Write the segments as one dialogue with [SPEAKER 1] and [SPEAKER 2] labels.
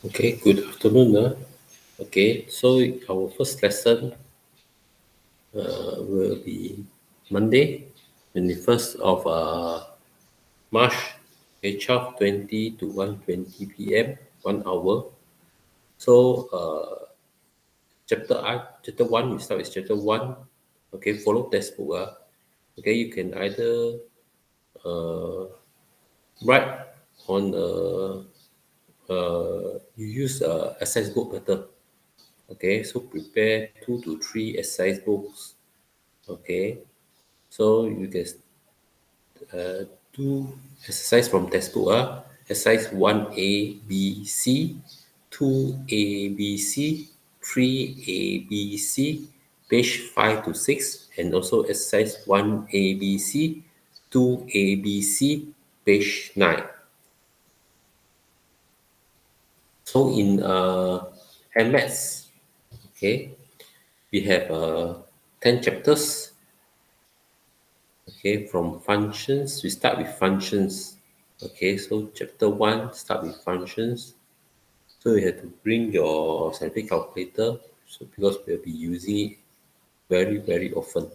[SPEAKER 1] Okay, good afternoon. Okay, so our first lesson will be Monday, 21st of March, okay, 12:20 to 1:20 p.m., 1 hour. So, chapter 1, we start with chapter 1. Okay, follow textbook. Okay, you can either write on, you use exercise book method. Okay, so prepare 2 to 3 exercise books. Okay, so you can do exercise from textbook. Exercise 1A, B, C, 2A, B, C, 3A, B, C, page 5 to 6, and also exercise 1A, B, C, 2A, B, C, page 9. So in MS, okay, we have 10 chapters. Okay, from functions, we start with functions. Okay, so chapter 1 start with functions. So you have to bring your scientific calculator, so because we'll be using it very, very often.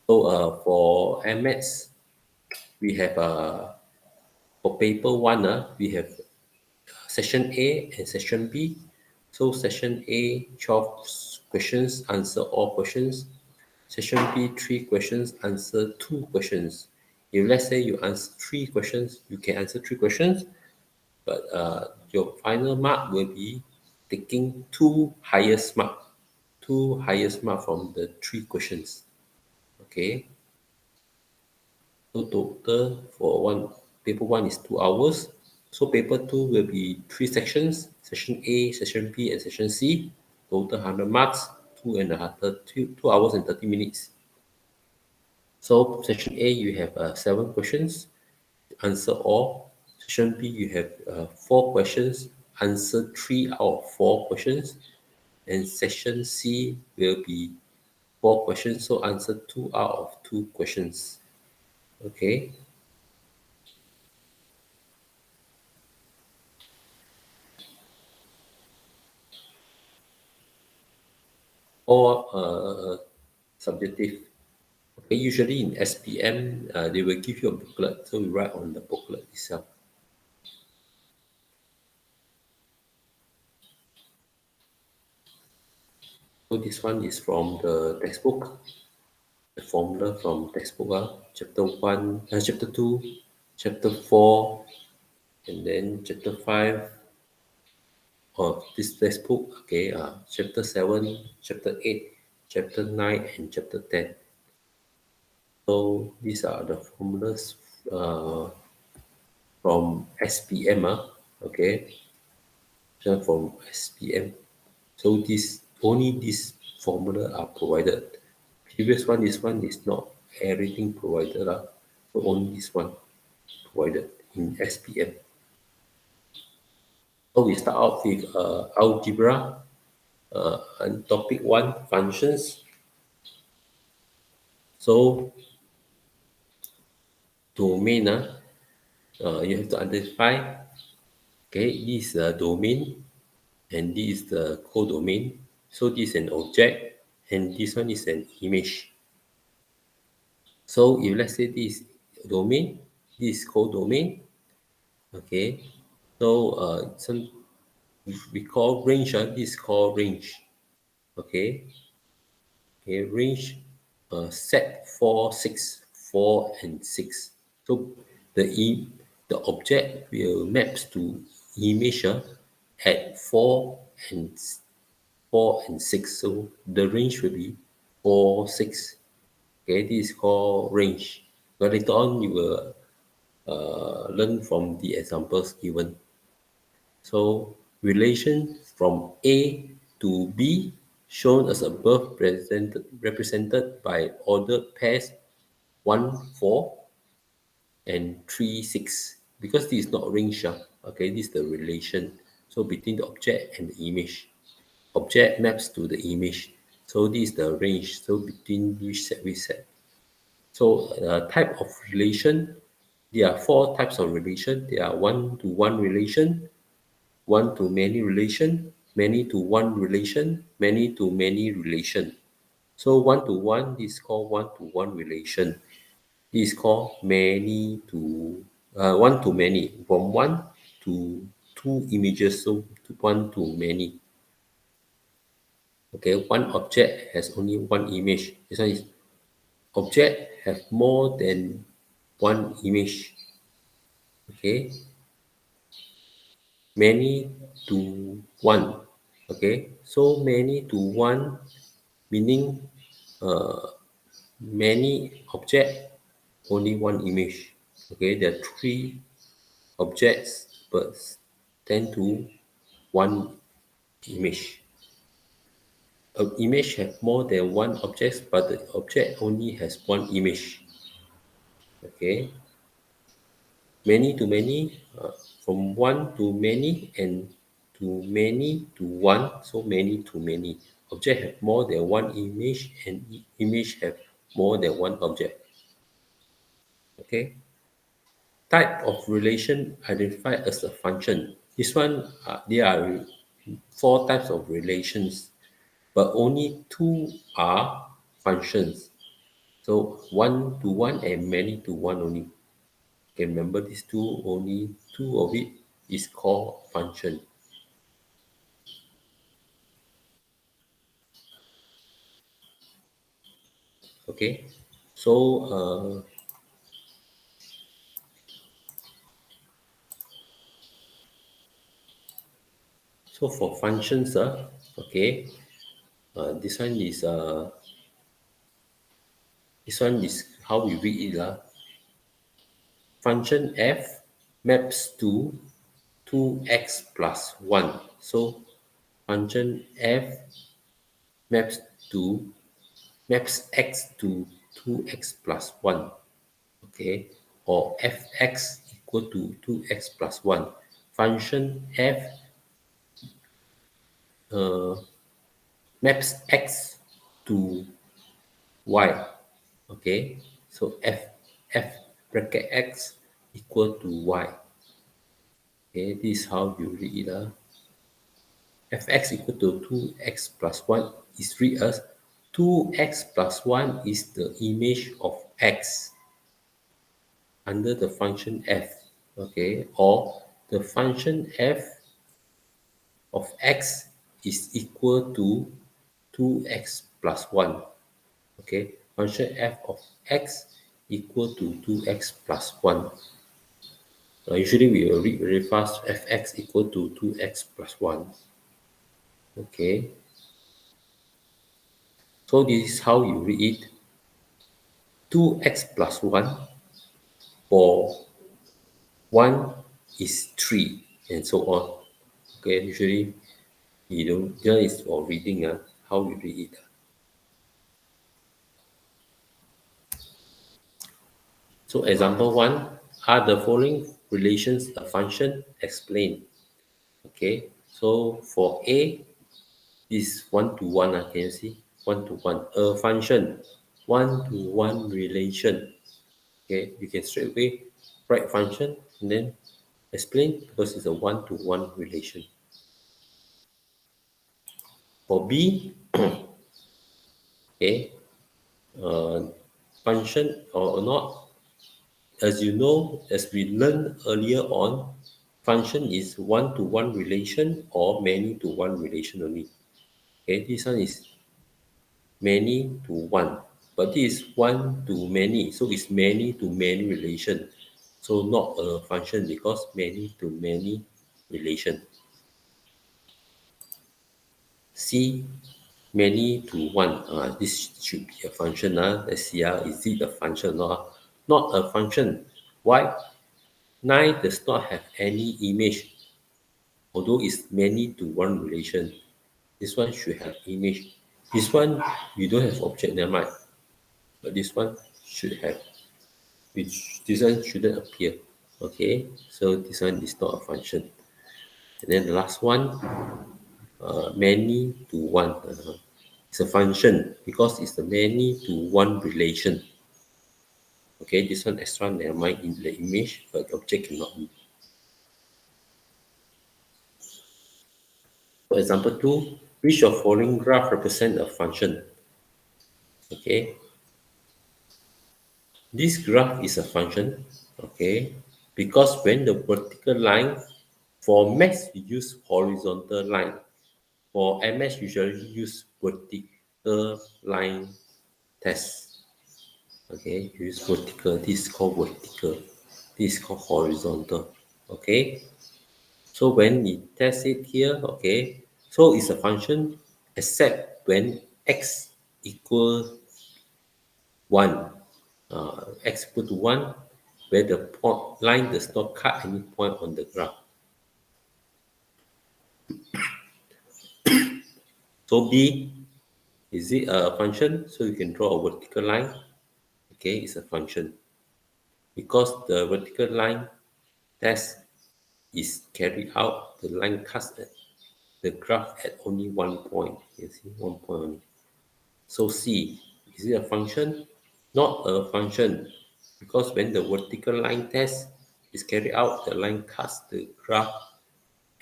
[SPEAKER 1] So for MS, we have for paper 1, we have section A and section B. So section A, 12 questions, answer all questions. Section B, 3 questions, answer 2 questions. If let's say you answer 3 questions, you can answer 3 questions, but your final mark will be taking two highest mark from the 3 questions. Okay, so total for paper 1 is 2 hours. So paper 2 will be 3 sections, section A, section B, and section C. Total 100 marks, 2 hours and 30 minutes. So section A, you have 7 questions, answer all. Section B, you have 4 questions, answer 3 out of 4 questions. And section C will be 4 questions, so answer 2 out of 2 questions. Okay. Or subjective. Okay, usually in SPM, they will give you a booklet, so we write on the booklet itself. So this one is from the textbook, the formula from textbook, chapter 1, chapter 2, chapter 4, and then chapter 5 of this textbook, okay, chapter 7, chapter 8, chapter 9, and chapter 10. So these are the formulas uh, from SPM, okay, so from SPM. So only this formula are provided. Previous one, this one is not everything provided, so only this one provided in SPM. So we start out with algebra, and topic 1, functions. So domain, you have to identify, okay, this is the domain and this is the codomain. So this is an object and this one is an image. So if let's say this is domain, this is codomain, okay. So we call range, this is called range, okay. Okay, range, set 4, 6, 4, and 6. So the object will maps to image at 4 and 6. So the range will be 4, 6. Okay, this is called range. But later on, you will learn from the examples given. So relation from A to B shown as above represented by ordered pairs 1, 4 and 3, 6. Because this is not range, okay, this is the relation. So between the object and the image. Object maps to the image. So this is the range. So between which set. So type of relation, There are four types of relation. There are one-to-one relation, one-to-many relation, many-to-one relation, many-to-many relation. So one-to-one is called one-to-one relation. This is called many to one-to-many, from one to two images, so one to many. Okay, one object has only one image. This one is object have more than one image. Okay, many to one. Okay, so many to one meaning many object, only one image. Okay, there are three objects but tend to one image. An image have more than one object, but the object only has one image. Okay, many to many, from one to many and to many to one, so many to many. Object have more than one image and image have more than one object. Okay, type of relation identified as a function. This one, there are four types of relations, but only two are functions. So one to one and many to one only. Okay, remember these two, only two of it is called function. Okay, so so for functions, okay, this one is how we read it, function f maps to 2x plus 1. So function f maps to maps x to 2x plus 1. Okay, or fx equal to 2x plus 1. Function f uh, maps x to y. Okay, so f bracket x equal to y. Okay, this is how you read it. Fx equal to 2x plus 1 is read as 2x plus 1 is the image of x under the function f. Okay, or the function f of x is equal to 2x plus 1. Okay, function f of x equal to 2x plus 1. Usually we will read very fast, fx equal to 2x plus 1. Okay, so this is how you read it. 2x plus 1 for 1 is 3 and so on. Okay, usually you don't, here is for reading, how we read it. So example 1, are the following relations a function? Explain. Okay, so for A is one to one. Can you see? One to one. A function, one to one relation. Okay, you can straight away write function and then explain because it's a one to one relation. For B, okay, function or not, as you know, as we learned earlier on, function is one to one relation or many to one relation only. Okay, this one is many to one, but this is one to many, so it's many to many relation, so not a function because many to many relation. C, many to one, this should be a function. Let's see, is it a function or not a function? Why? 9 does not have any image, although it's many to one relation. This one should have image. This one you don't have object, never mind, but this one should have, which this one shouldn't appear. Okay, so this one is not a function. And then the last one, many to one. It's a function because it's the many to one relation. Okay, this one extra never mind in the image, but the object cannot be. For example 2, which of following graph represent a function? Okay, this graph is a function, okay, because when the vertical line, for max we use horizontal line, for MS usually use vertical line test. Okay, you use vertical, this is called vertical, this is called horizontal. Okay, so when we test it here, okay, so it's a function except when x equal 1, x equal to 1, where the point line does not cut any point on the graph. So b, is it a function? So you can draw a vertical line. Okay, it's a function because the vertical line test is carried out, the line cuts the graph at only one point. You see, one point only. So C, is it a function? Not a function, because when the vertical line test is carried out, the line cuts the graph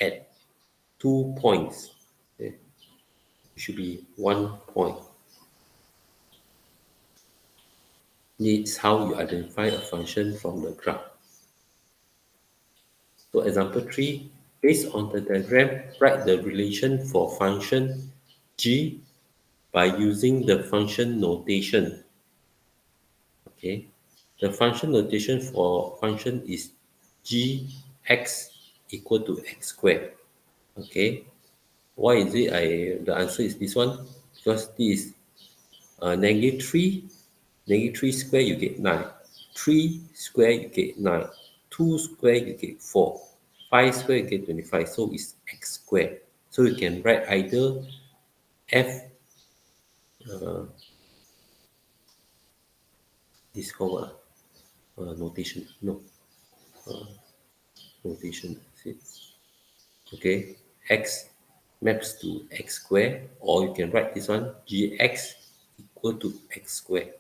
[SPEAKER 1] at 2 points. Okay, it should be 1 point. It's how you identify a function from the graph. So example 3, based on the diagram, write the relation for function g by using the function notation. Okay, the function notation for function is gx equal to x squared. Okay, why is it the answer is this one? Because this is negative 3, negative 3 square you get 9, 3 square you get 9, 2 square you get 4, 5 square you get 25, so it's x squared. So you can write either f, this called what? Notation, no, notation, see? Okay, x maps to x square, or you can write this one gx equal to x square.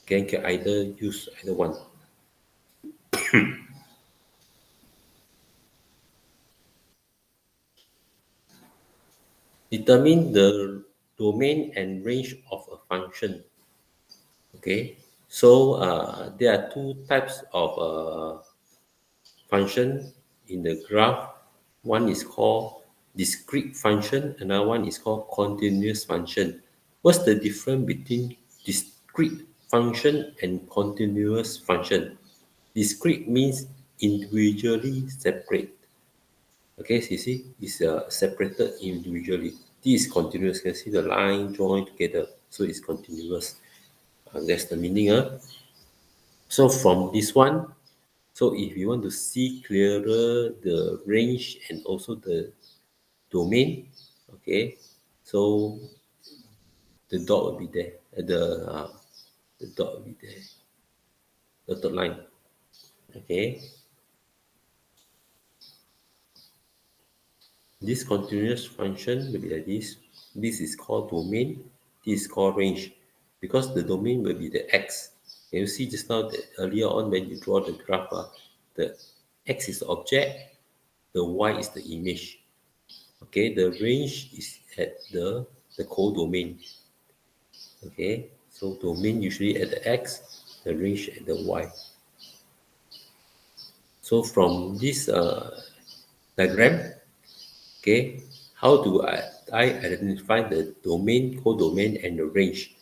[SPEAKER 1] Okay, you can either use either one. Determine the domain and range of a function. Okay, so there are two types of function in the graph. One is called discrete function, another one is called continuous function. What's the difference between discrete function and continuous function? Discrete means individually separate. Okay, so you see, it's separated individually. This is continuous. You can see the line joined together, so it's continuous. That's the meaning. So from this one, so if you want to see clearer the range and also the domain, okay, so the dot will be there. The dot will be there. Dotted line. Okay. This continuous function will be like this. This is called domain. This is called range, because the domain will be the x. Can you see just now that earlier on when you draw the graph, the x is the object, the y is the image. Okay, the range is at the codomain. Okay, so domain usually at the x, the range at the y. So from this diagram, okay, how do I identify the domain, codomain, and the range?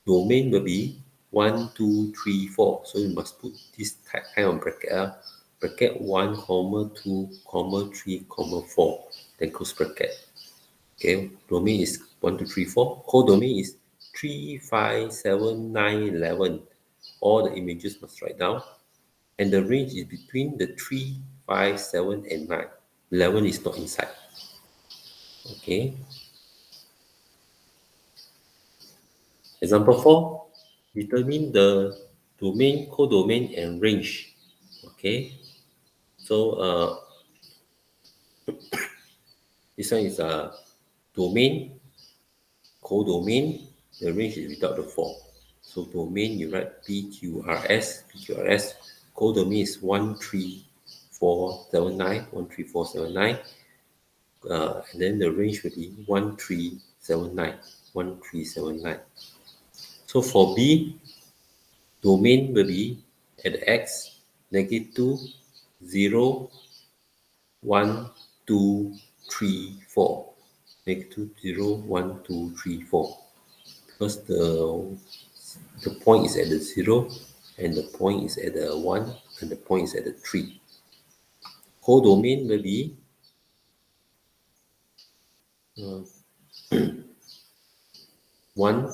[SPEAKER 1] Domain will be 1, 2, 3, 4. So you must put this kind of bracket, bracket 1, comma 2, comma 3, comma 4, then close bracket. Okay, domain is 1, 2, 3, 4. Codomain is 3, 5, 7, 9, 11. All the images must write down. And the range is between the 3, 5, 7, and 9. 11 is not inside. Okay. Example 4, determine the domain, codomain, and range. Okay. So this one is a domain, codomain. The range is without the 4. So domain, you write PQRS. Codomain is 13479, 13479. And then the range will be 1379, 1379. So for B, domain will be at X, -2, 0, 1, 2, 3, 4. -2, 0, 1, 2, 3, 4. Because the point is at the 0, and the point is at the 1, and the point is at the 3. Codomain will be uh, 1,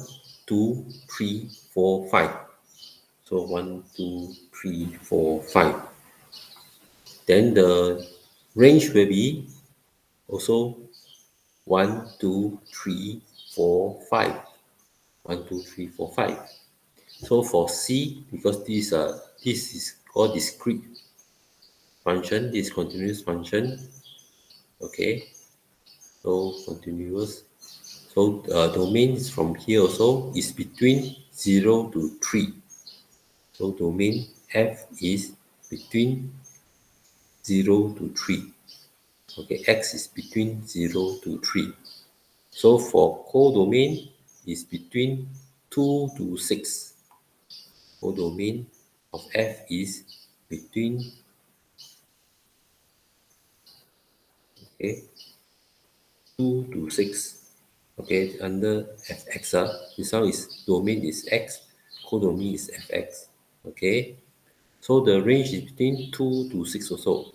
[SPEAKER 1] 2, 3, 4, 5. So 1, 2, 3, 4, 5. Then the range will be also 1, 2, 3, 4, 5. 1, 2, 3, 4, 5. So for C, because this is called discrete function, this continuous function, okay, so continuous. So domain is from here also is between 0 to 3. So domain F is between 0 to 3. Okay, X is between 0 to 3. So for codomain is between 2 to 6. Codomain of F is between, okay, 2 to 6. Okay, under Fx, this one is domain is X, codomain is Fx. Okay, so the range is between 2 to 6 also.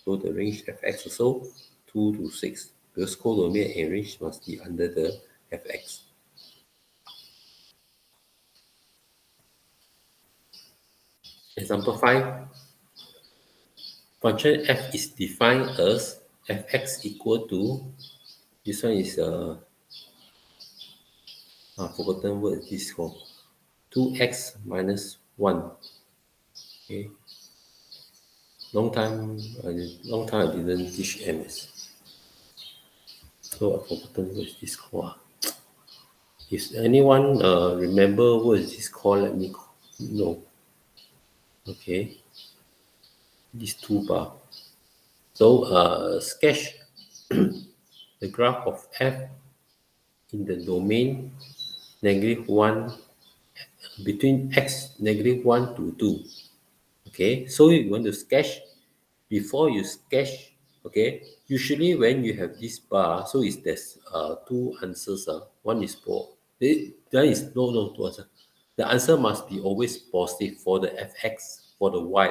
[SPEAKER 1] So the range Fx also 2 to 6. Because codomain and range must be under the Fx. Example 5. Function f is defined as fx equal to, this one is forgotten what is this called, 2x minus 1. Okay, long time I didn't teach MS, so I forgotten what is this called. If anyone remember what is this called, let me know. Okay, this toolbar. So sketch the graph of f in the domain -1 between x -1 to 2. Okay, so you want to sketch. Before you sketch, okay, usually when you have this bar, so is there's two answers. One is there is no two answer. The answer must be always positive for the fx, for the y.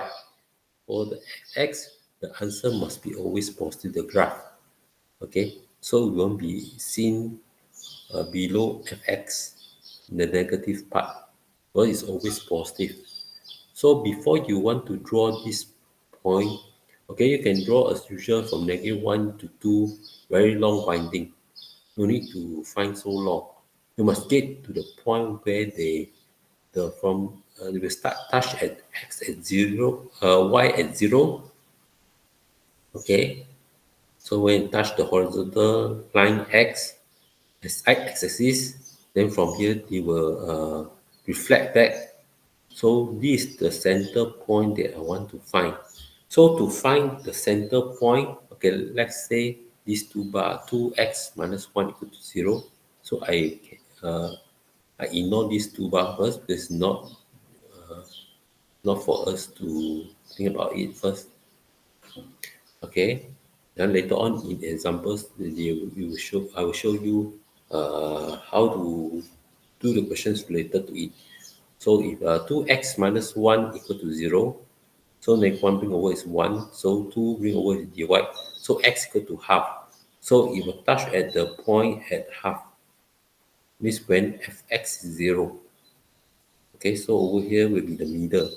[SPEAKER 1] For the fx, the answer must be always positive, the graph. Okay, so it won't be seen below fx, the negative part, well, it's always positive. So before you want to draw this point, okay, you can draw as usual from -1 to 2, very long winding. No need to find so long. You must get to the point where they will start touch at x at 0, y at 0. Okay, so when you touch the horizontal line x as x-axis, then from here they will reflect back. So this is the center point that I want to find. So to find the center point, okay, let's say these two bar, 2x minus 1 equal to 0. So I ignore these two bar first. It's not for us to think about it first. Okay. Then later on in examples, I will show you how to do the questions related to it. So if 2x minus 1 equal to 0, so next 1 bring over is 1, so 2 bring over is dy. So x equal to half. So it will touch at the point at half, means when fx is 0. Okay, so over here will be the middle.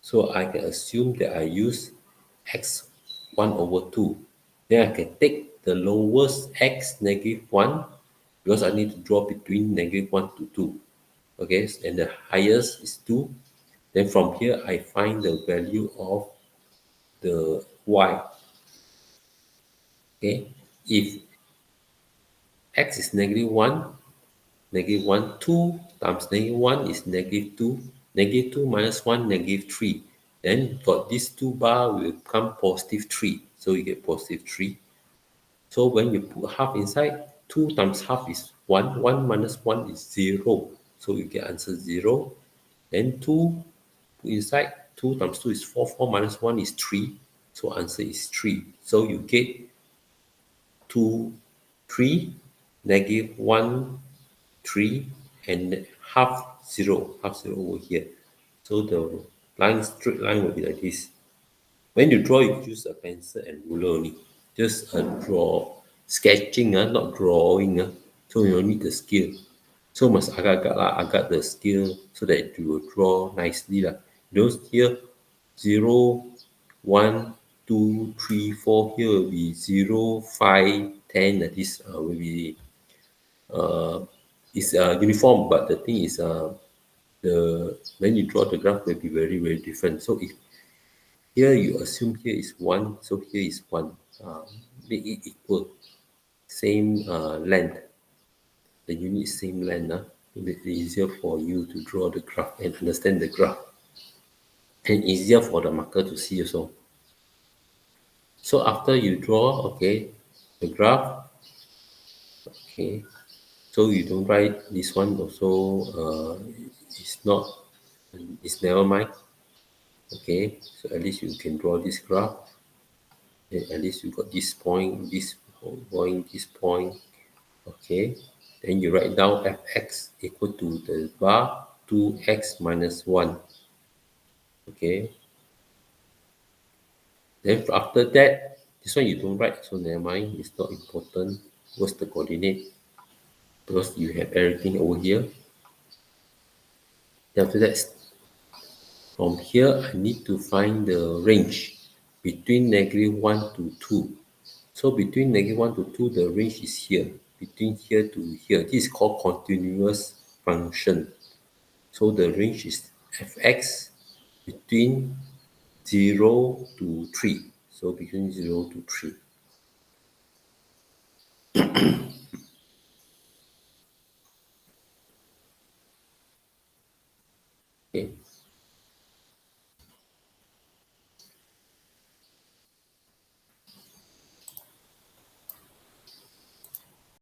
[SPEAKER 1] So I can assume that I use x 1 over 2. Then I can take the lowest x -1, because I need to draw between -1 to 2. Okay, and the highest is 2. Then from here I find the value of the y. Okay, if x is -1, negative 1. 2 times negative 1 is negative 2. Negative 2 minus 1, negative 3. Then got these two bar will become positive 3. So you get positive 3. So when you put half inside, 2 times half is 1. 1 minus 1 is 0. So you get answer 0. Then 2 put inside, 2 times 2 is 4. 4 minus 1 is 3. So answer is 3. So you get 2, 3, negative 1, 3, and half 0 over here. So the straight line will be like this. When you draw, you use a pencil and ruler only. Just draw, sketching, not drawing. So you need the skill. So must agak-agak lah, agak the skill so that you will draw nicely lah. Those here, 0, 1, 2, 3, 4, here will be 0, 5, 10. This will be is uniform, but the thing is the when you draw the graph will be very very different. So if here you assume here is 1, so here is 1. Make it equal, same length. The unit is same length. It makes it easier for you to draw the graph and understand the graph. And easier for the marker to see also. So after you draw, okay, the graph, okay, so you don't write this one also, it's not, it's never mind. Okay, so at least you can draw this graph. At least you got this point, this point, this point. Okay, then you write down fx equal to the bar 2x minus 1. Okay, then after that, this one you don't write, so never mind, it's not important. What's the coordinate? Because you have everything over here. Then after that, from here, I need to find the range between negative 1 to 2. So between negative 1 to 2, the range is here. Between here to here. This is called continuous function. So the range is fx between 0 to 3. So between 0 to 3. Okay.